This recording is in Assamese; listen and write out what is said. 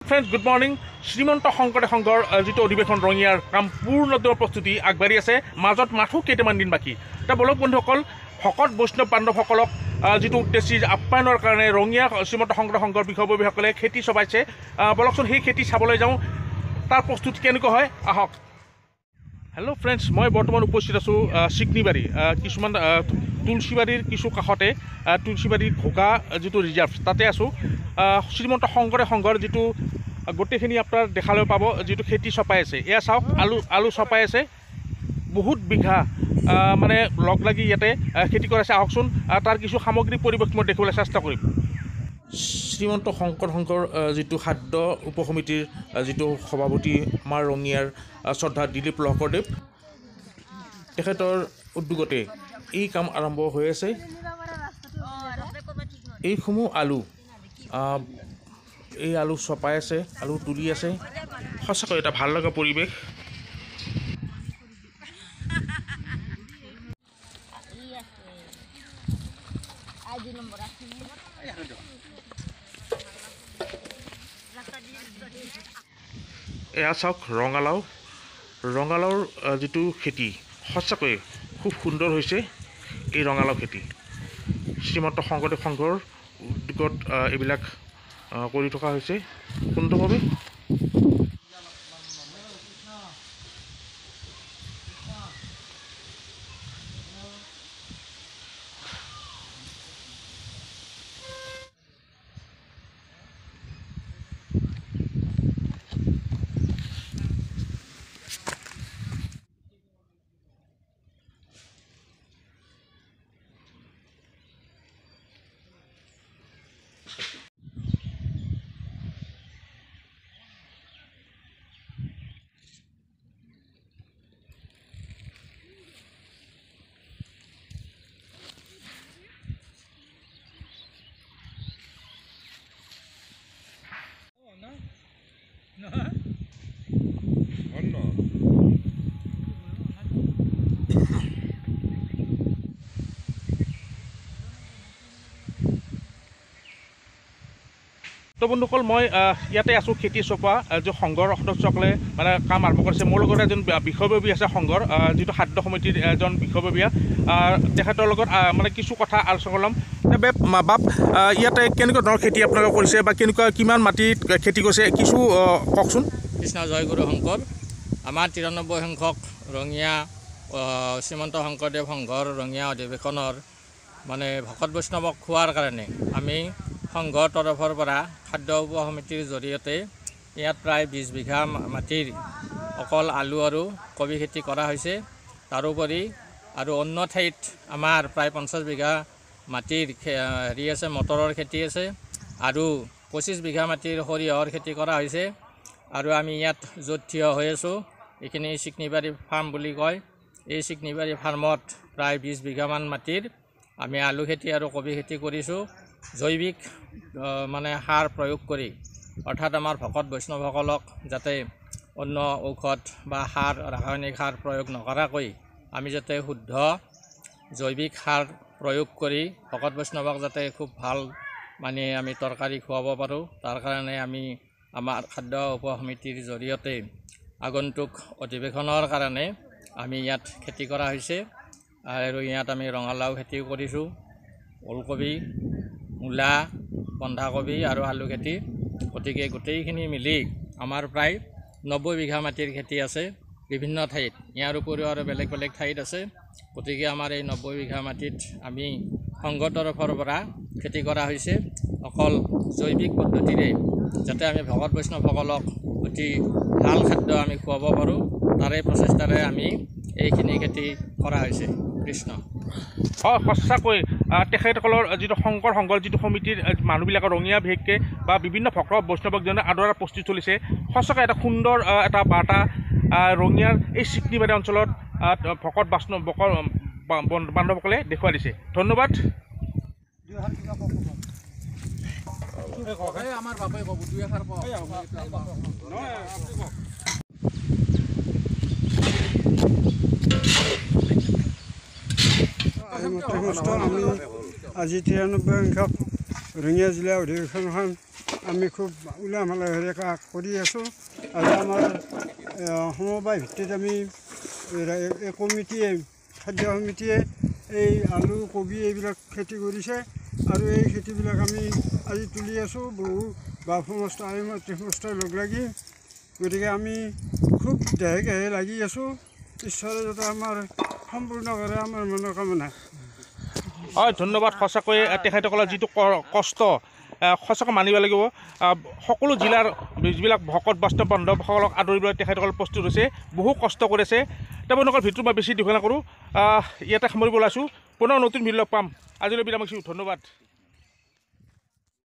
Friends good morning. Srimanta Sankardev সংঘৰ যিটো অধিৱেশন ৰঙিয়াৰ কাম পূৰ্ণতৰ প্ৰস্তুতি আগবাঢ়ি আছে, মাজত মাথো কেইটামান দিন বাকী। এতিয়া বলক বন্ধুসকল, ভকত বৈষ্ণৱ বান্ধৱসকলক যিটো উদ্দেশ্যি আপ্যায়নৰ কাৰণে ৰঙিয়া শ্ৰীমন্ত শংকৰদেৱ সংঘৰ বিষয়ববীয়াসকলে খেতি চপাইছে। বলকচোন সেই খেতি চাবলৈ যাওঁ, তাৰ প্ৰস্তুতি কেনেকুৱা হয় আহক। হেল্ল' ফ্ৰেণ্ডছ, মই বৰ্তমান উপস্থিত আছোঁ চিকনিবাৰী, কিছুমান তুলসীবাৰীৰ কিছু কাষতে তুলসীবাৰীৰ ঘোকা যিটো ৰিজাৰ্ভ তাতে আছোঁ। শ্ৰীমন্ত শংকৰদেৱ সংঘৰ যিটো গোটেইখিনি আপোনাৰ দেখালৈ পাব, যিটো খেতি চপাই আছে। এয়া চাওক, আলু চপাই আছে, বহুত বিঘা মানে লগ লাগি ইয়াতে খেতি কৰাইছে। আহকচোন তাৰ কিছু সামগ্ৰিক পৰিৱেশ মই দেখিবলৈ চেষ্টা কৰিম। শ্ৰীমন্ত শংকৰ সংঘৰ যিটো খাদ্য উপসমিতিৰ যিটো সভাপতি আমাৰ ৰঙিয়াৰ শ্ৰদ্ধা দিলীপ লহকৰদেৱ, তেখেতৰ উদ্যোগতে এই কাম আৰম্ভ হৈ আছে। এইসমূহ আলু, এই আলু চপাই আছে, আলু তুলি আছে। সঁচাকৈ এটা ভাল লগা পৰিৱেশ। এয়া চাওক ৰঙালাওৰ যিটো খেতি, সঁচাকৈ খুব সুন্দৰ হৈছে এই ৰঙালাও খেতি। শ্ৰীমন্ত শংকৰদেৱ সংঘৰ উদ্যোগত এইবিলাক কৰি থকা হৈছে সুন্দৰভাৱে। তো বন্ধুসকল, মই ইয়াতে আছোঁ খেতি চপোৱা যি সংঘৰ সদস্যসকলে মানে কাম আৰম্ভ কৰিছে। মোৰ লগত এজন বিষয়ববী আছে সংঘৰ, যিটো খাদ্য সমিতিৰ এজন বিষয়ববীয়া, তেখেতৰ লগত মানে কিছু কথা আলোচনা কৰিম। বাপ, ইয়াতে কেনেকুৱা ধৰণৰ খেতি আপোনালোকে কৰিছে বা কিমান মাটিত খেতি কৰিছে কিছু কওকচোন। কৃষ্ণ জয় গুৰু শংকৰ। আমাৰ 93 সংখ্যক ৰঙিয়া শ্ৰীমন্ত শংকৰদেৱ সংঘৰ ৰঙিয়া অধিৱেশনৰ মানে ভকত বৈষ্ণৱক খোৱাৰ কাৰণে আমি সংঘৰ তৰফৰ পৰা খাদ্য উপসমিতিৰ জৰিয়তে ইয়াত প্ৰায় 20 বিঘা মাটিৰ অকল আলু আৰু কবি খেতি কৰা হৈছে। তাৰোপৰি আৰু অন্য ঠাইত আমাৰ প্ৰায় 50 বিঘা মাটিৰ হেৰি আছে, মটৰৰ খেতি আছে, আৰু 25 বিঘা মাটিৰ সৰিয়হৰ খেতি কৰা হৈছে। আৰু আমি ইয়াত য'ত থিয় হৈ আছোঁ, এইখিনি চিকনিবাৰী ফাৰ্ম বুলি কয়। এই চিকনিবাৰী ফাৰ্মত প্ৰায় 20 বিঘামান মাটিৰ আমি আলু খেতি আৰু কবি খেতি কৰিছোঁ, জৈৱিক মানে সাৰ প্ৰয়োগ কৰি। অৰ্থাৎ আমাৰ ভকত বৈষ্ণৱসকলক যাতে অন্য ঔষধ বা সাৰ, ৰাসায়নিক সাৰ প্ৰয়োগ নকৰাকৈ আমি যাতে শুদ্ধ জৈৱিক সাৰ প্ৰয়োগ কৰি ভকত বৈষ্ণৱক যাতে খুব ভাল মানে আমি তৰকাৰী খুৱাব পাৰোঁ, তাৰ কাৰণে আমি আমাৰ খাদ্য উপসমিতিৰ জৰিয়তে আগন্তুক অধিৱেশনৰ কাৰণে আমি ইয়াত খেতি কৰা হৈছে। আৰু ইয়াত আমি ৰঙালাও খেতিও কৰিছোঁ, ওলকবি, মূলা, বন্ধাকবি আৰু আলু খেতি। গতিকে গোটেইখিনি মিলি আমাৰ প্ৰায় 90 বিঘা মাটিৰ খেতি আছে বিভিন্ন ঠাইত। ইয়াৰ উপৰিও আৰু বেলেগ বেলেগ ঠাইত আছে। গতিকে আমাৰ এই 90 বিঘা মাটিত আমি সংঘৰ তৰফৰ পৰা খেতি কৰা হৈছে, অকল জৈৱিক পদ্ধতিৰে যাতে আমি ভকত বৈষ্ণৱসকলক অতি ভাল খাদ্য আমি খুৱাব পাৰোঁ, তাৰে প্ৰচেষ্টাৰে আমি এইখিনি খেতি কৰা হৈছে। কৃষ্ণ। হয়, সঁচাকৈ তেখেতসকলৰ যিটো শংকৰ সংঘৰ যিটো সমিতিৰ মানুহবিলাকৰ ৰঙিয়া বিশেষকৈ বা বিভিন্ন ভক্ত বৈষ্ণৱক যেনে আদৰাৰ প্ৰস্তুতি চলিছে, সঁচাকৈ এটা সুন্দৰ এটা বাৰ্তা ৰঙিয়াৰ এই চিকনিবাৰী অঞ্চলত ভকত বান্ধৱসকলে দেখুৱাই দিছে। ধন্যবাদ। আমি আজি 93 সংখ্যক ৰঙিয়া জিলা অধিৱেশনখন আমি খুব উলহ মালহেৰে কৰি আছোঁ আৰু আমাৰ সমবায় ভিত্তিত আমি এই কমিটিয়ে খাদ্য সমিতিয়ে এই আলু কবি এইবিলাক খেতি কৰিছে আৰু এই খেতিবিলাক আমি আজি তুলি আছোঁ বহু বাপ সমস্ত আই মাতৃ সমস্তই লগ লাগি গতিকে আমি খুব দেহে গেহে লাগি আছোঁ ঈশ্বৰে যাতে আমাৰ সম্পূৰ্ণ কৰে আমাৰ মনোকামনা হয় ধন্যবাদ সঁচাকৈ তেখেতসকলৰ যিটো কষ্ট সঁচাকৈ মানিব লাগিব সকলো জিলাৰ যিবিলাক ভকত বৈষ্ণৱ বান্ধৱসকলক আদৰিবলৈ তেখেতসকল প্ৰস্তুত হৈছে বহু কষ্ট কৰিছে তেওঁলোকৰ ভিতৰত মই বেছি দীঘলীয়া কৰোঁ ইয়াতে সামৰিব ওলাইছোঁ পুনৰ নতুন ভিডিঅ' লগ পাম আজিলৈ বিৰাম দিছোঁ ধন্যবাদ